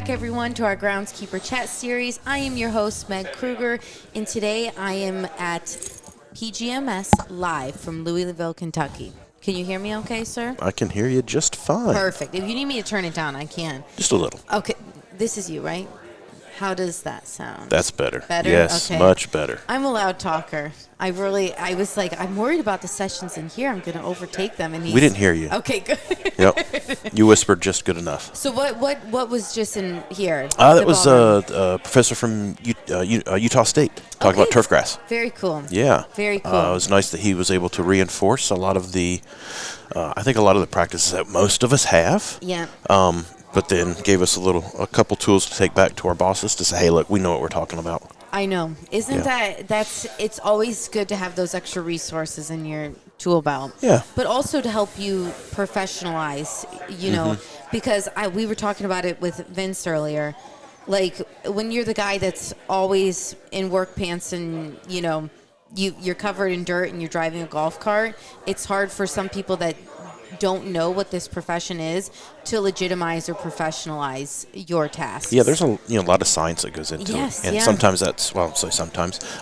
back, everyone, to our Groundskeeper Chat series. I am your host, Meg Kruger, and today I am at PGMS live from Louisville, Kentucky. Can you hear me okay, sir? I can hear you just fine. Perfect. If you need me to turn it down, I can. Just a little. Okay, this is you, right? How does that sound? That's better. Better? Yes, okay. Much better. I'm a loud talker. I was like, I'm worried about the sessions in here. I'm going to overtake them. And we didn't hear you. Okay, good. Yep. You whispered just good enough. So what was just in here? That was a professor from Utah State talking about turf grass. Very cool. Yeah. Very cool. It was nice that he was able to reinforce a lot of the, I think a lot of the practices that most of us have. Yeah. But then gave us a couple tools to take back to our bosses to say, hey, look, we know what we're talking about. I know. It's always good to have those extra resources in your tool belt. Yeah. But also to help you professionalize, know, because we were talking about it with Vince earlier. Like when you're the guy that's always in work pants and, you're covered in dirt and you're driving a golf cart, it's hard for some people that don't know what this profession is to legitimize or professionalize your tasks. Yeah, there's a lot of science that goes into it. And sometimes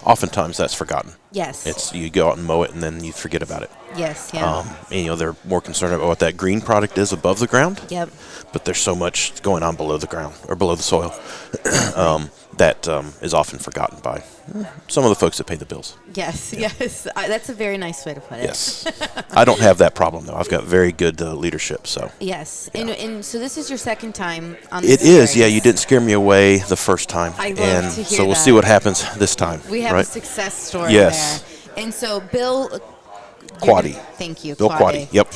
oftentimes that's forgotten. Yes. It's you go out and mow it and then you forget about it. Yes, yeah. They're more concerned about what that green product is above the ground. Yep. But there's so much going on below the ground or below the soil that is often forgotten by some of the folks that pay the bills. Yes, yes. That's a very nice way to put it. Yes. I don't have that problem, though. I've got very good leadership. So. Yes. Yeah. And so this is your second time on this It is, yeah. You didn't scare me away the first time. I love to hear so we'll see what happens this time. We have right? a success story yes. there. And so Bill Quade. Thank you, Bill Quade. Yep.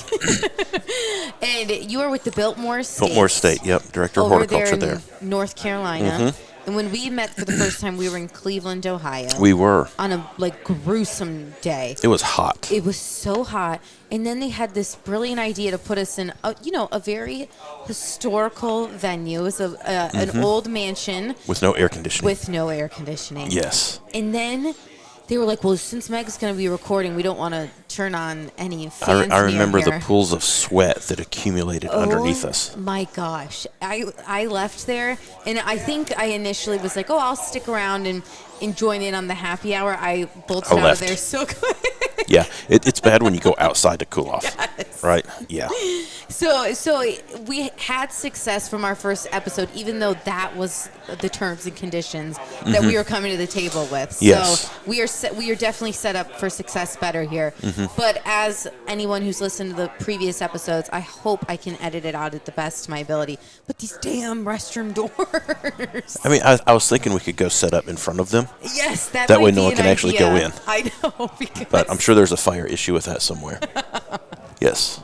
And you are with the Biltmore State. Biltmore State, yep. Director of Horticulture there. North Carolina. And when we met for the first time, we were in Cleveland, Ohio. We were. On a gruesome day. It was hot. It was so hot. And then they had this brilliant idea to put us in, a very historical venue. It was an old mansion. With no air conditioning. Yes. And then they were like, well, since Meg's going to be recording, we don't want to turn on any fans I remember near here. the pools of sweat that accumulated underneath us. My gosh. I left there, and I think I initially was like, I'll stick around and join in on the happy hour. I bolted out of there so quick. Yeah, it's bad when you go outside to cool off. Yes. Right? Yeah. So we had success from our first episode, even though that was the terms and conditions that we were coming to the table with. Yes. So we are definitely set up for success better here. But as anyone who's listened to the previous episodes, I hope I can edit it out at the best of my ability. But these damn restroom doors. I mean, I was thinking we could go set up in front of them. Yes, that way might no be one can actually go in. I know. But I'm sure there's a fire issue with that somewhere. Yes.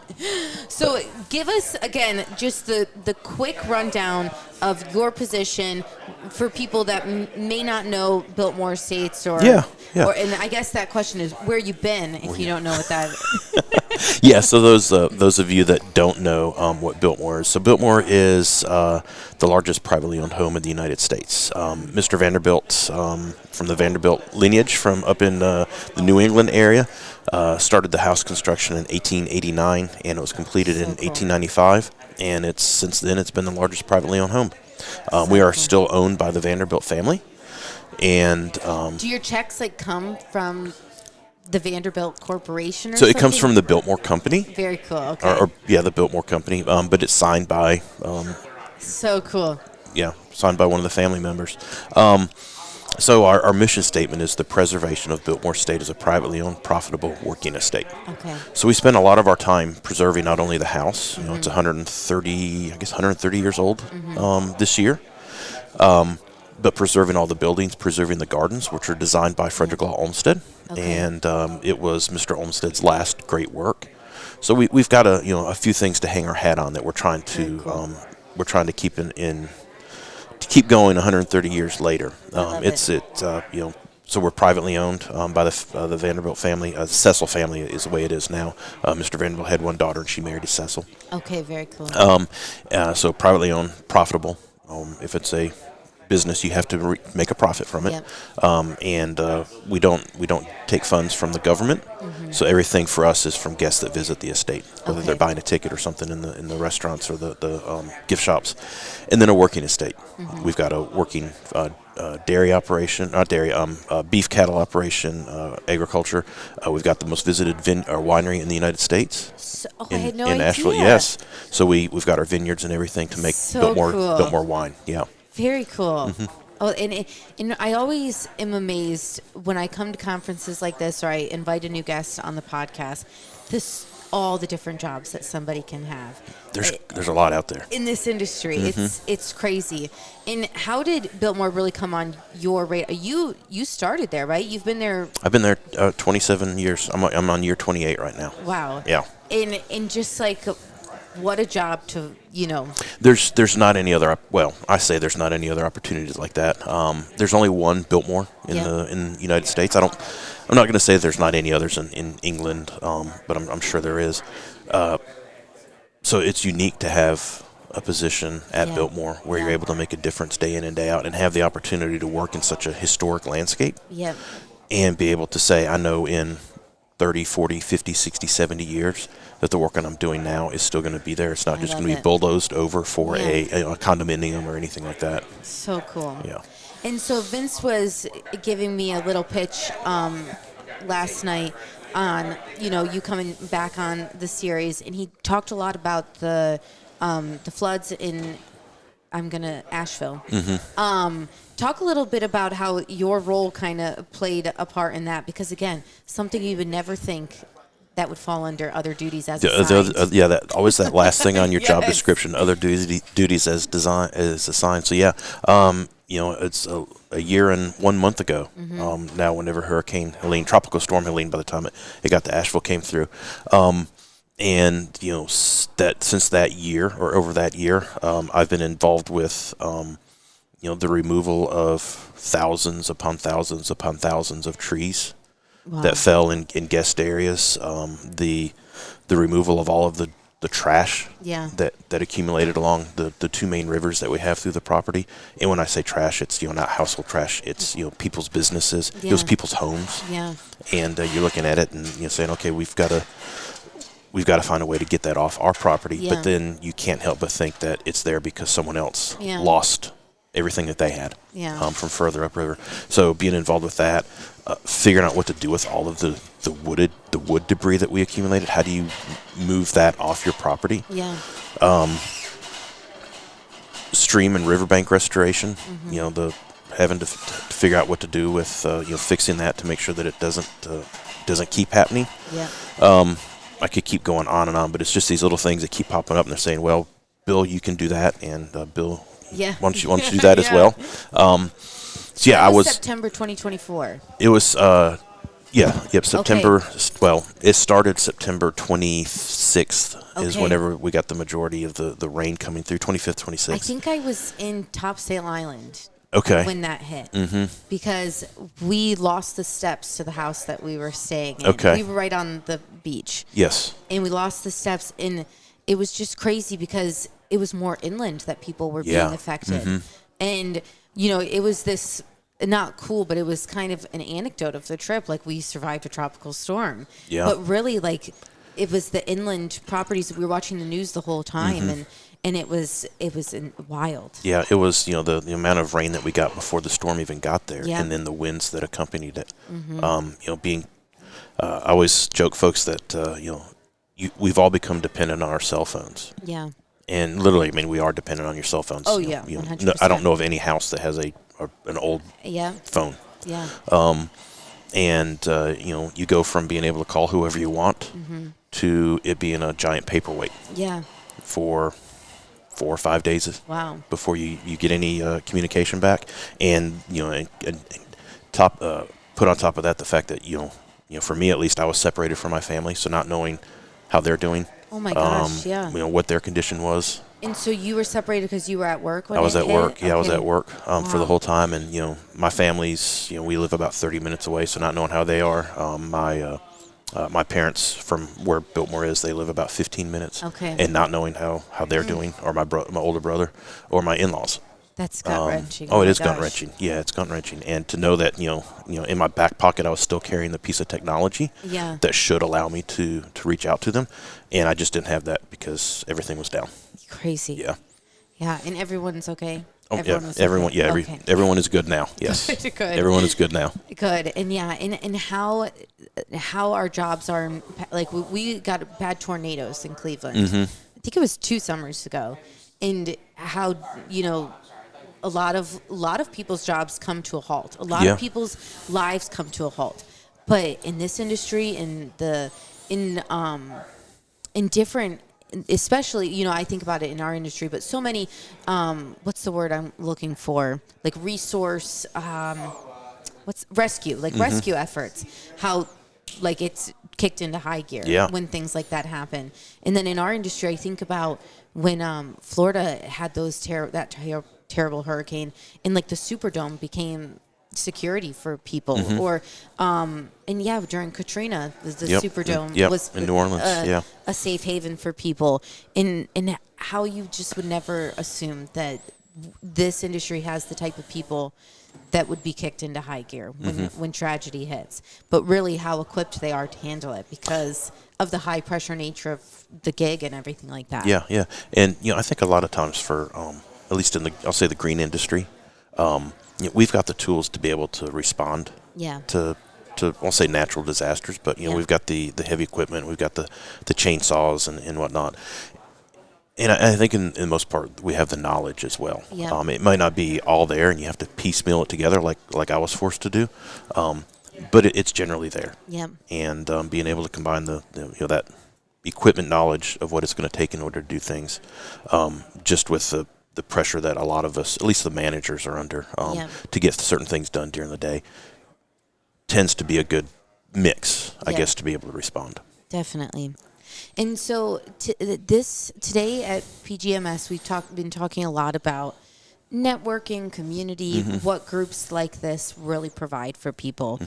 So give us, again, just the quick rundown of your position for people that may not know Biltmore Estates or and I guess that question is where you've been if you don't know what that is. Yeah, so those of you that don't know what Biltmore is. So Biltmore is the largest privately owned home in the United States. Mr. Vanderbilt, from the Vanderbilt lineage from up in the New England area, started the house construction in 1889, and it was completed in 1895. And since then it's been the largest privately owned home. We are still owned by the Vanderbilt family. And do your checks come from the Vanderbilt Corporation or so something? It comes from the Biltmore Company. Very cool. Okay. The Biltmore Company. But it's signed by so cool. Yeah, signed by one of the family members. So our mission statement is the preservation of Biltmore Estate as a privately owned, profitable working estate. Okay. So we spend a lot of our time preserving not only the house, it's 130 years old this year, but preserving all the buildings, preserving the gardens, which are designed by Frederick Law Olmsted, and it was Mr. Olmsted's last great work. So we've got a few things to hang our hat on that we're trying to keep keep going 130 years later. So we're privately owned by the Vanderbilt family. The Cecil family is the way it is now. Mr. Vanderbilt had one daughter, and she married to Cecil. Okay, very cool. So privately owned, profitable. If it's a business, you have to make a profit from it. Yep. And we don't take funds from the government, so everything for us is from guests that visit the estate, whether they're buying a ticket or something in the restaurants or the gift shops, and then a working estate. We've got a working dairy operation, not dairy, beef cattle operation, agriculture. We've got the most visited winery in the United States. So, I had no in idea. Asheville, yes. So we've got our vineyards and everything to make Biltmore wine. Yeah. Very cool. Oh, and I always am amazed when I come to conferences like this, or I invite a new guest on the podcast. All the different jobs that somebody can have. There's a lot out there in this industry. It's crazy. And how did Biltmore really come on your radar? You started there, right? You've been there. I've been there 27 years. I'm on year 28 right now. Wow. Yeah. And just like, what a job to, There's not any other. Well, I say there's not any other opportunities like that. There's only one Biltmore in the United States. I'm not going to say there's not any others in England, but I'm sure there is. So it's unique to have a position at Biltmore where you're able to make a difference day in and day out and have the opportunity to work in such a historic landscape. Yep. And be able to say, I know in 30, 40, 50, 60, 70 years that the work that I'm doing now is still going to be there. It's not just going to be bulldozed over for a condominium or anything like that. So cool. Yeah. And so Vince was giving me a little pitch last night on, you coming back on the series, and he talked a lot about the floods in Asheville. Talk a little bit about how your role kind of played a part in that, because again, something you would never think that would fall under other duties as assigned. That always that last thing on your job description, other duties as assigned. So it's a year and 1 month ago. Now, whenever Tropical Storm Helene, by the time it got to Asheville, came through. And that since that year or over that year, I've been involved with the removal of thousands upon thousands upon thousands of trees that fell in guest areas. The removal of all of the trash that accumulated along the two main rivers that we have through the property. And when I say trash, it's not household trash. It's people's businesses. It was people's homes. Yeah. And you're looking at it and saying, okay, we've got to find a way to get that off our property. Yeah. But then you can't help but think that it's there because someone else lost everything that they had from further upriver. So being involved with that, figuring out what to do with all of the wood debris that we accumulated. How do you move that off your property? Yeah. Stream and riverbank restoration. The having to figure out what to do with fixing that to make sure that it doesn't keep happening. Yeah. I could keep going on and on, but it's just these little things that keep popping up, and they're saying, "Well, Bill, you can do that," and Bill, why don't you do that as well? I was September 2024. It was September. Okay. Well, it started September 26th is whenever we got the majority of the rain coming through. 25th, 26th. I think I was in Topsail Island. Okay. When that hit. Because we lost the steps to the house that we were staying in. Okay. We were right on the beach. Yes. And we lost the steps, and it was just crazy because it was more inland that people were being affected. And, it was this, not cool, but it was kind of an anecdote of the trip. Like, we survived a tropical storm. Yeah. But really, it was the inland properties. We were watching the news the whole time, and it was wild. Yeah, it was the amount of rain that we got before the storm even got there, and then the winds that accompanied it. I always joke folks that we've all become dependent on our cell phones. Yeah. And literally, we are dependent on your cell phones. Oh yeah, 100%. I don't know of any house that has an old phone. Yeah. You go from being able to call whoever you want to it being a giant paperweight. Yeah. For 4 or 5 days. Wow. Before you get any communication back, and put on top of that the fact that for me at least, I was separated from my family, so not knowing how they're doing. Oh my gosh, yeah. What their condition was. And so you were separated because you were at work when I was it at hit? work. Yeah, I was at work for the whole time, and my family's we live about 30 minutes away, so not knowing how they are. My parents, from where Biltmore is, they live about 15 minutes. Okay. And not knowing how they're doing, or my older brother, or my in-laws. That's gut-wrenching. Oh, Oh it my is gosh. gut-wrenching. Yeah, it's gut-wrenching. And to know that, in my back pocket, I was still carrying the piece of technology Yeah. that should allow me to reach out to them. And I just didn't have that because everything was down. Crazy. Yeah. Yeah, and everyone's okay. Oh, Everyone yeah. was Everyone, okay. yeah, Okay. everyone is good now. Yes. Good. Everyone is good now. Good. And yeah, and how our jobs are like we got bad tornadoes in Cleveland. Mm-hmm. I think it was 2 summers ago. And how, a lot of people's jobs come to a halt. A lot Yeah. of people's lives come to a halt. But in this industry, in different, especially, I think about it in our industry, but so many, what's the word I'm looking for? Like resource, rescue, like rescue efforts, how like it's kicked into high gear when things like that happen. And then in our industry, I think about when Florida had those terrible hurricane, and like the Superdome became security for people, or during Katrina, the Superdome was in New Orleans, a safe haven for people, and how you just would never assume that this industry has the type of people that would be kicked into high gear when tragedy hits, but really how equipped they are to handle it because of the high pressure nature of the gig and everything like that. Yeah. And, I think a lot of times for, at least in I'll say the green industry, we've got the tools to be able to respond to I'll say natural disasters, but, we've got the heavy equipment, we've got the chainsaws and whatnot. And I think in most part we have the knowledge as well. Yeah. It might not be all there, and you have to piecemeal it together like I was forced to do, but it's generally there. Yeah. And being able to combine that equipment knowledge of what it's going to take in order to do things, just with the pressure that a lot of us, at least the managers, are under to get certain things done during the day, tends to be a good mix, I guess, to be able to respond. Definitely. And so today at PGMS, we've been talking a lot about networking, community, what groups like this really provide for people.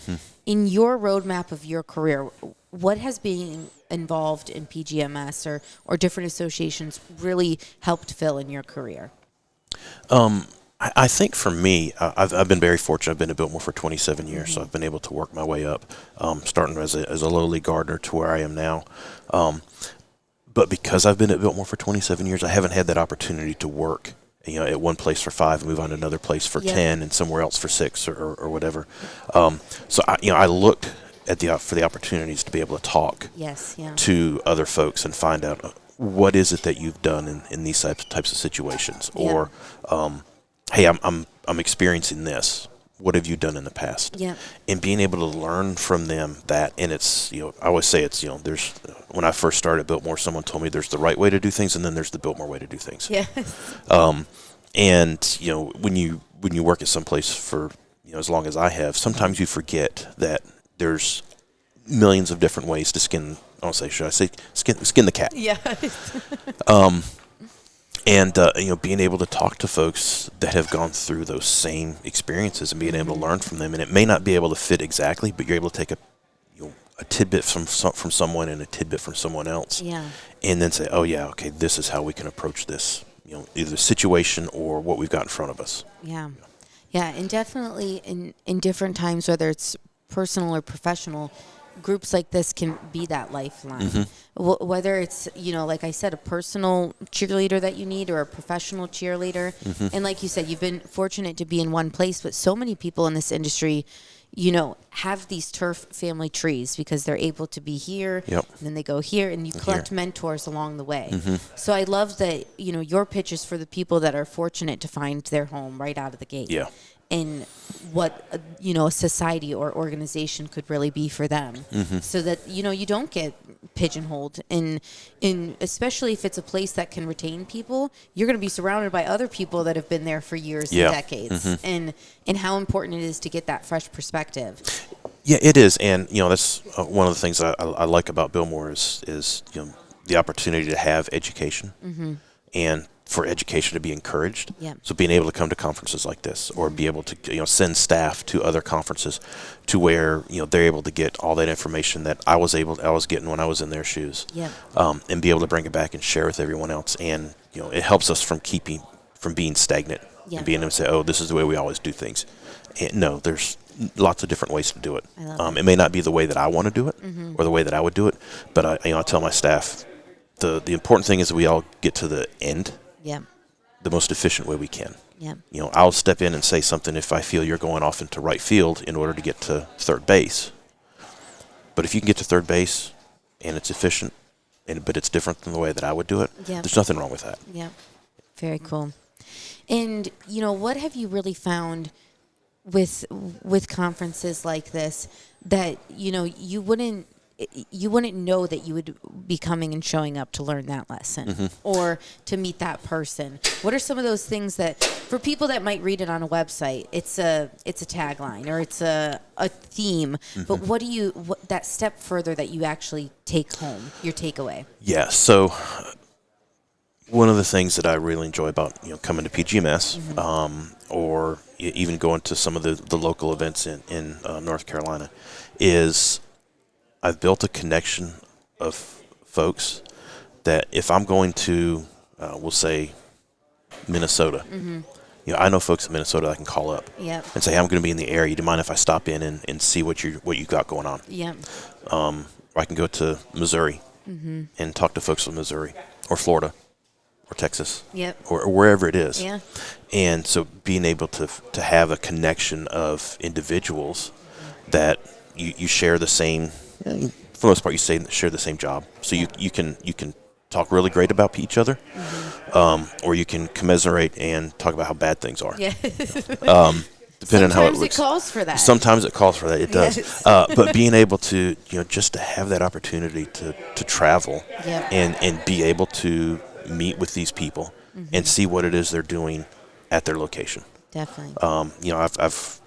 In your roadmap of your career, what has being involved in PGMS or different associations really helped fill in your career? I think for me, I've been very fortunate. I've been at Biltmore for 27 years, so I've been able to work my way up, starting as a lowly gardener to where I am now. But because I've been at Biltmore for 27 years, I haven't had that opportunity to work, at one place for 5 and move on to another place for 10 and somewhere else for 6 or whatever. So I looked for the opportunities to be able to talk to other folks and find out what is it that you've done in these types of situations, or hey, I'm experiencing this. What have you done in the past? Yeah. And being able to learn from them that, and it's, I always say it's, there's, when I first started at Biltmore, someone told me there's the right way to do things, and then there's the Biltmore way to do things. Yeah. And, when you work at some place for, as long as I have, sometimes you forget that there's millions of different ways to skin the cat. Yeah. And, being able to talk to folks that have gone through those same experiences and being able to learn from them. And it may not be able to fit exactly, but you're able to take a tidbit from someone and a tidbit from someone else. Yeah. And then say, oh, yeah, okay, this is how we can approach this, either situation or what we've got in front of us. Yeah. Yeah, and definitely in different times, whether it's personal or professional, groups like this can be that lifeline. Whether it's, like I said, a personal cheerleader that you need or a professional cheerleader. And like you said, you've been fortunate to be in one place, but so many people in this industry, have these turf family trees because they're able to be here, and then they go here, and you collect mentors along the way. So I love that, your pitch is for the people that are fortunate to find their home right out of the gate. Yeah. And what a society or organization could really be for them, so that you don't get pigeonholed, and especially if it's a place that can retain people, you're going to be surrounded by other people that have been there for years and decades, and how important it is to get that fresh perspective. Yeah, it is, and that's one of the things I like about Biltmore is the opportunity to have education, and for education to be encouraged. Yeah. So being able to come to conferences like this, or be able to send staff to other conferences, to where they're able to get all that information that I was getting when I was in their shoes. Yeah. And be able to bring it back and share with everyone else, and it helps us from being stagnant. Yeah. and being able to say, oh, this is the way we always do things. And no, there's lots of different ways to do it. I love It may not be the way that I want to do it or the way that I would do it, but I tell my staff the important thing is that we all get to the end Yeah. the most efficient way we can. Yeah. I'll step in and say something if I feel you're going off into right field in order to get to third base. But if you can get to third base and it's efficient, but it's different than the way that I would do it, there's nothing wrong with that. Yeah. Very cool. And, what have you really found with conferences like this that, you wouldn't know that you would be coming and showing up to learn that lesson or to meet that person? What are some of those things that, for people that might read it on a website, it's a tagline or it's a theme, but what that step further that you actually take home, your takeaway? Yeah, so one of the things that I really enjoy about coming to PGMS or even going to some of the local events in North Carolina is I've built a connection of folks that if I'm going to, we'll say, Minnesota, I know folks in Minnesota I can call up and say, hey, I'm going to be in the area. Do you mind if I stop in and see what you got going on? Yeah. Or I can go to Missouri and talk to folks from Missouri or Florida or Texas or wherever it is. Yeah. And so being able to have a connection of individuals that you share the same, for the most part, share the same job. So you can talk really great about each other, or you can commiserate and talk about how bad things are. Yeah. Depending on how it looks. Sometimes it calls for that. Sometimes it calls for that. It does. Yes. But being able to, just to have that opportunity to travel and be able to meet with these people and see what it is they're doing at their location. Definitely. I've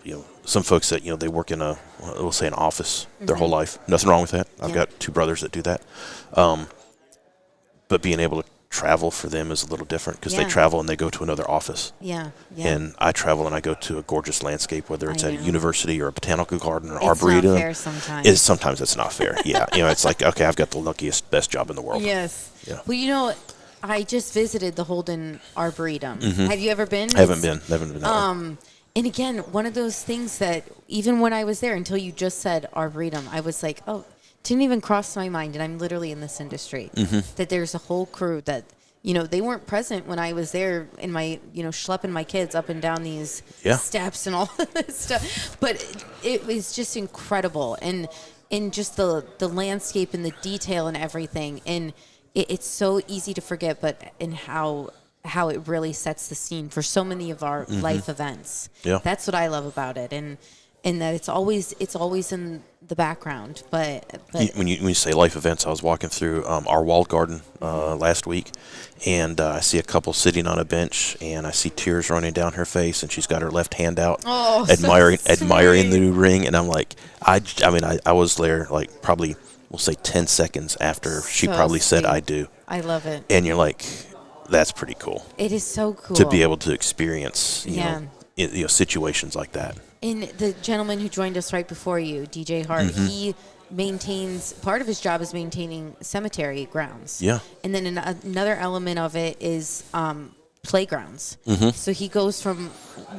some folks that they work in we'll say an office their whole life. Nothing wrong with that. I've got two brothers that do that. But being able to travel for them is a little different because they travel and they go to another office. Yeah. And I travel and I go to a gorgeous landscape, whether it's at a university or a botanical garden or it's arboretum. Not fair sometimes. Sometimes it's not fair. Yeah. It's like, okay, I've got the luckiest, best job in the world. Yes. Yeah. Well, I just visited the Holden Arboretum. Have you ever been? I haven't been. Never been. And again, one of those things that even when I was there, until you just said Arboretum, I was like, oh, didn't even cross my mind. And I'm literally in this industry. That there's a whole crew that, they weren't present when I was there in my, schlepping my kids up and down these steps and all of this stuff. But it was just incredible. And just the landscape and the detail and everything. And it's so easy to forget, but in how it really sets the scene for so many of our life events. Yeah. That's what I love about it. And that it's always in the background. But when you say life events, I was walking through our walled garden last week, and I see a couple sitting on a bench, and I see tears running down her face, and she's got her left hand out, admiring the new ring, and I'm like, I was there like probably we'll say 10 seconds after she probably said I do. I love it. And you're like, that's pretty cool. It is so cool to be able to experience situations like that. And the gentleman who joined us right before you, DJ Hart, he maintains, part of his job is maintaining cemetery grounds. Yeah. And then another element of it is playgrounds. So he goes from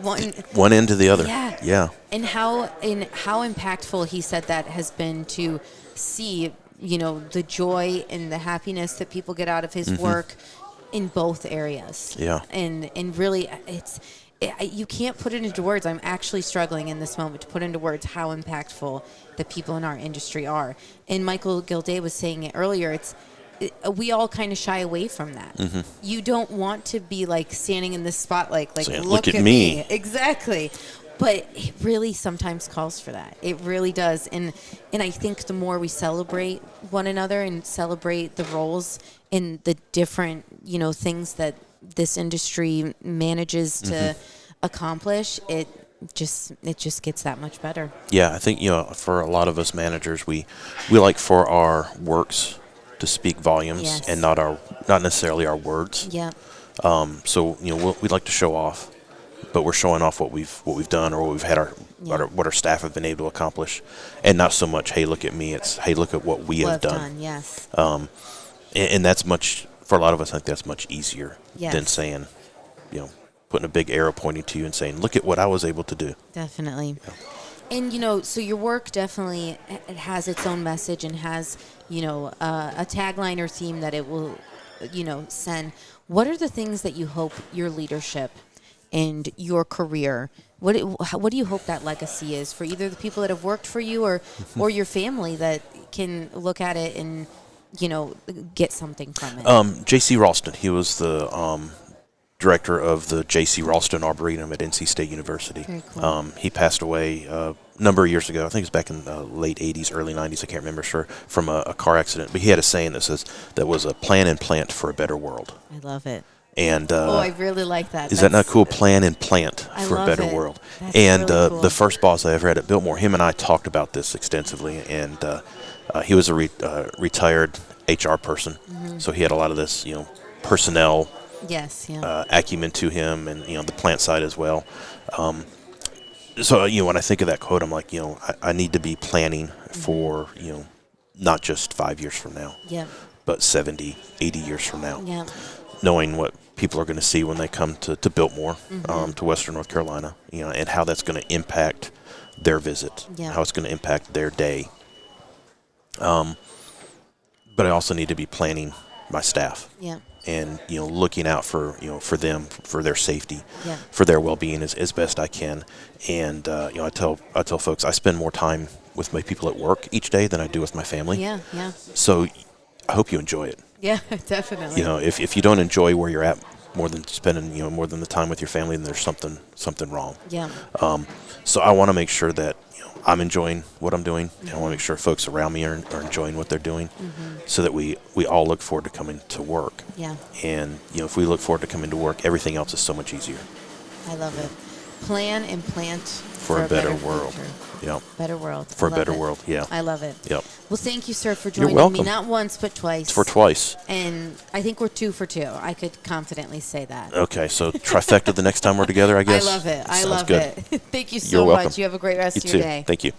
one end to the other. Yeah. Yeah. And how impactful he said that has been to see, the joy and the happiness that people get out of his work in both areas. Yeah. And really you can't put it into words. I'm actually struggling in this moment to put into words how impactful the people in our industry are. And Michael Gilday was saying it earlier. We all kind of shy away from that. You don't want to be like standing in this spotlight, like saying, look at me. Exactly. But it really sometimes calls for that. It really does. And I think the more we celebrate one another and celebrate the roles and the different, things that this industry manages to accomplish, it just gets that much better. Yeah, I think, for a lot of us managers, we like for our works to speak volumes and not necessarily our words. Yeah. So, we'd like to show off, but we're showing off what we've done or what we've had what our staff have been able to accomplish, and not so much, hey, look at me. It's, hey, look at what we have done. Yes. And that's much, for a lot of us, I think that's much easier than saying, putting a big arrow pointing to you and saying, look at what I was able to do. Definitely. And, so your work definitely it has its own message and has, a tagline or theme that it will, send. What are the things that you hope your leadership and your career, what do you hope that legacy is for either the people that have worked for you or your family that can look at it and, get something from it? J.C. Ralston, he was the director of the J.C. Ralston Arboretum at NC State University. Very cool. He passed away a number of years ago. I think it was back in the late 80s, early 90s. I can't remember sure, from a car accident. But he had a saying that says, that was a plan and plant for a better world. I love it. And I really like that. Is that not cool? Plan and plant for a better it. world. That's And really cool. the first boss I ever had at Biltmore, him and I talked about this extensively. And he was a retired HR person, Mm-hmm. so he had a lot of this, personnel Yes, yeah. acumen to him, and the plant side as well. So when I think of that quote, I'm like, I need to be planning for not just 5 years from now, Yeah. but 70, 80 years from now. Yeah. Knowing what people are going to see when they come to Biltmore, to Western North Carolina, and how that's going to impact their visit, Yeah. how it's going to impact their day. But I also need to be planning my staff. Yeah. And looking out for for them, for their safety, Yeah. for their well-being as best I can. And I tell folks I spend more time with my people at work each day than I do with my family. Yeah, yeah. So I hope you enjoy it. Yeah, definitely. If you don't enjoy where you're at more than spending more than the time with your family, then there's something wrong. Yeah. So I want to make sure that I'm enjoying what I'm doing, and I want to make sure folks around me are enjoying what they're doing, so that we all look forward to coming to work. Yeah. And if we look forward to coming to work, everything else is so much easier. I love it. Plan and plant For a better world. future. Yep. Better world. For I a love better it. world. Yeah. I love it. Yep. Well, thank you, sir, for You're joining me welcome. not once but twice. For twice. And I think we're 2 for 2. I could confidently say that. Okay, so trifecta the next time we're together, I guess. I love it. I Sounds love good. it. Thank you so You're welcome. much. You have a great rest You of your too. day. Thank you.